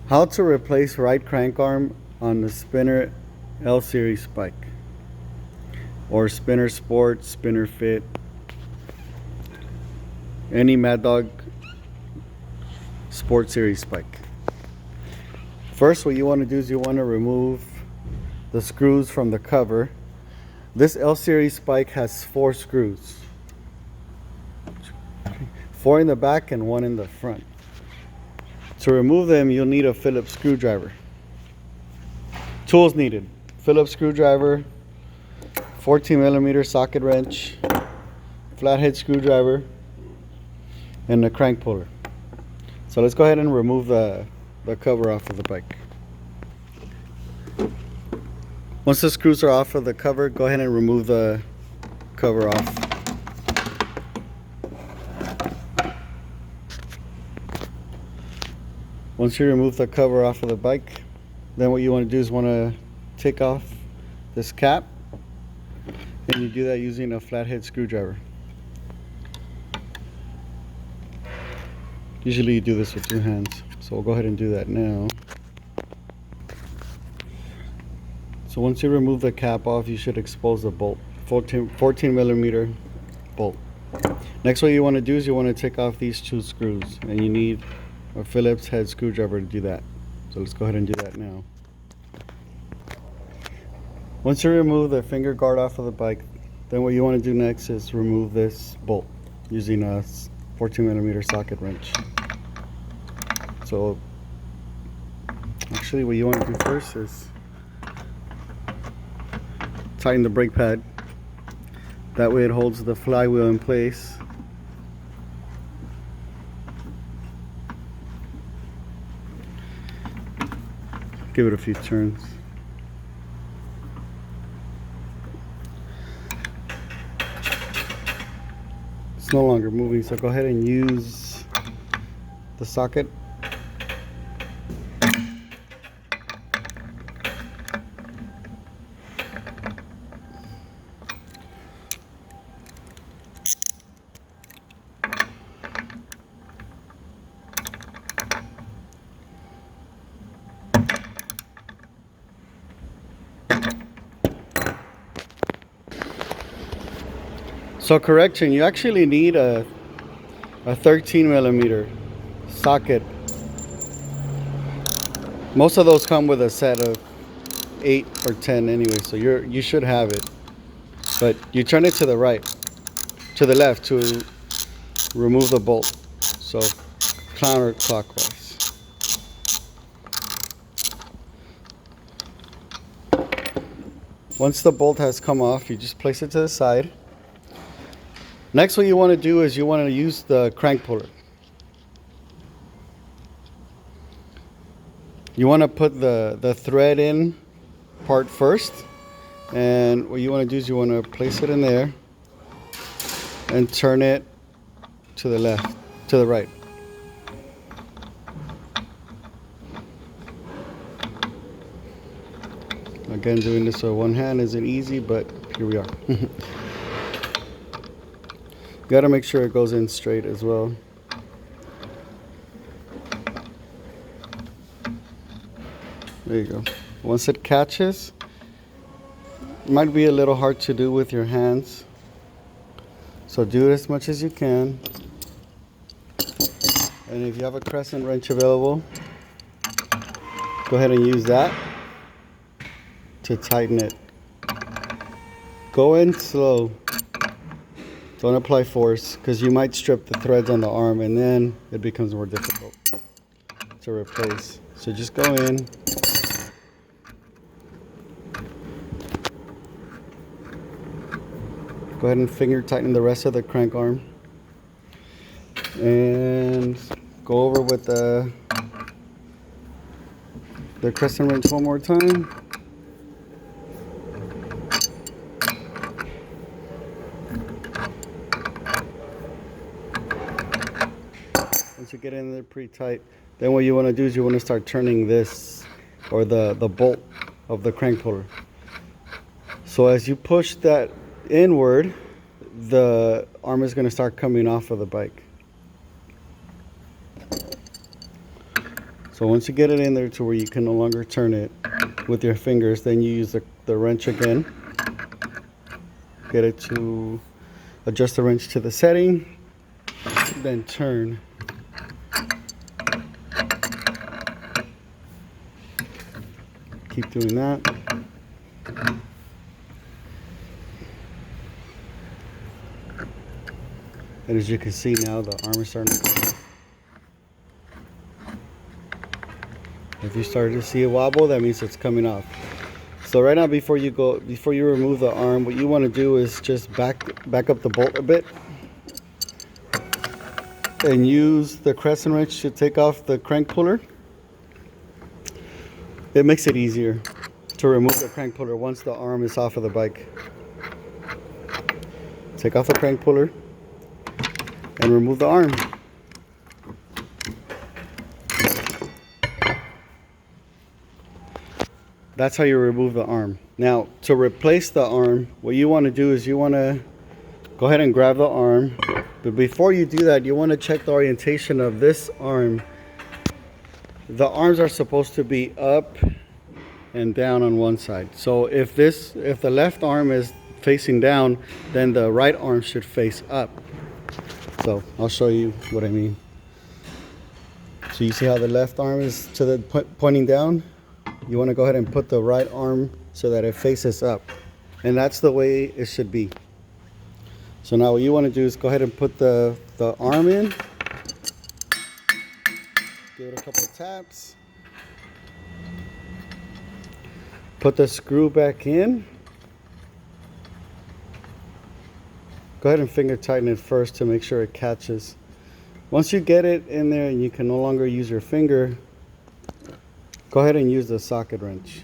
How to replace right crank arm on the Spinner L Series bike, or Spinner Sport, Spinner Fit, any Mad Dog Sport Series bike. First, what you want to do is you want to remove the screws from the cover. This L Series bike has 4 screws, 4 in the back and 1 in the front. To remove them, you'll need a Phillips screwdriver. Tools needed: Phillips screwdriver, 14mm socket wrench, flathead screwdriver, and a crank puller. So let's go ahead and remove the cover off of the bike. Once the screws are off of the cover, go ahead and remove the cover off. Once you remove the cover off of the bike, then what you want to do is want to take off this cap, and you do that using a flathead screwdriver. Usually you do this with 2 hands, so we'll go ahead and do that now. So once you remove the cap off, you should expose the bolt, 14mm bolt. Next, what you want to do is you want to take off these 2 screws, and you need a Phillips head screwdriver to do that. So let's go ahead and do that now. Once you remove the finger guard off of the bike, then what you want to do next is remove this bolt using a 14mm socket wrench. So actually what you want to do first is tighten the brake pad. That way it holds the flywheel in place. Give it a few turns. It's no longer moving, so go ahead and use the socket. So correction, you actually need a 13mm socket. Most of those come with a set of 8 or 10 anyway, so you should have it. But you turn it to the right, to the left to remove the bolt. So counterclockwise. Once the bolt has come off, you just place it to the side. Next, what you want to do is you want to use the crank puller. You want to put the thread in part first, and what you want to do is you want to place it in there and turn it to the left, to the right. Again, doing this with one hand isn't easy, but here we are. Got to make sure it goes in straight as well. There you go. Once it catches, it might be a little hard to do with your hands, so do it as much as you can. And if you have a crescent wrench available, go ahead and use that to tighten it. Go in slow. Don't apply force, because you might strip the threads on the arm and then it becomes more difficult to replace. So just go in. Go ahead and finger tighten the rest of the crank arm. And go over with the crescent wrench one more time. Once you get in there pretty tight, then what you want to do is you want to start turning this, or the bolt of the crank puller. So as you push that inward, the arm is going to start coming off of the bike. So once you get it in there to where you can no longer turn it with your fingers, then you use the wrench again. Get it to adjust the wrench to the setting, then turn. Keep doing that. And as you can see now, the arm is starting to come off. If you start to see it wobble, that means it's coming off. So right now, before you remove the arm, what you want to do is just back up the bolt a bit and use the crescent wrench to take off the crank puller. It makes it easier to remove the crank puller once the arm is off of the bike. Take off the crank puller and remove the arm. That's how you remove the arm. Now, to replace the arm, what you want to do is you want to go ahead and grab the arm. But before you do that, you want to check the orientation of this arm. The arms are supposed to be up and down on one side. So if the left arm is facing down, then the right arm should face up. So I'll show you what I mean. So you see how the left arm is to the pointing down? You want to go ahead and put the right arm so that it faces up. And that's the way it should be. So now what you want to do is go ahead and put the arm in. Give it a couple of taps. Put the screw back in. Go ahead and finger tighten it first to make sure it catches. Once you get it in there and you can no longer use your finger, go ahead and use the socket wrench.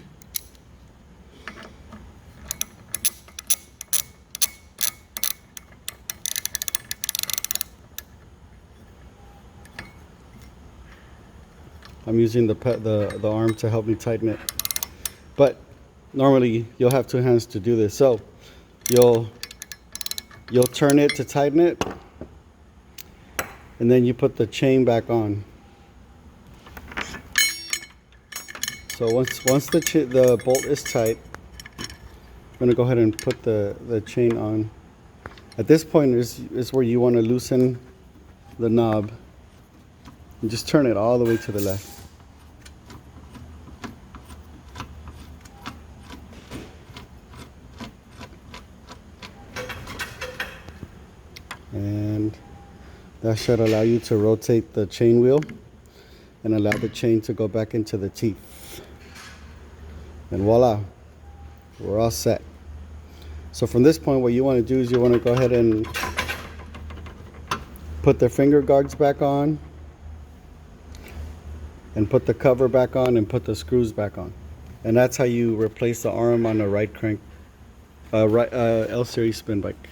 I'm using the arm to help me tighten it. But normally you'll have two hands to do this. So you'll turn it to tighten it, and then you put the chain back on. So once the bolt is tight, I'm going to go ahead and put the chain on. At this point is where you want to loosen the knob and just turn it all the way to the left. And that should allow you to rotate the chain wheel and allow the chain to go back into the teeth. And voila, we're all set. So from this point, what you want to do is you want to go ahead and put the finger guards back on, and put the cover back on, and put the screws back on. And that's how you replace the arm on a right crank, L series spin bike.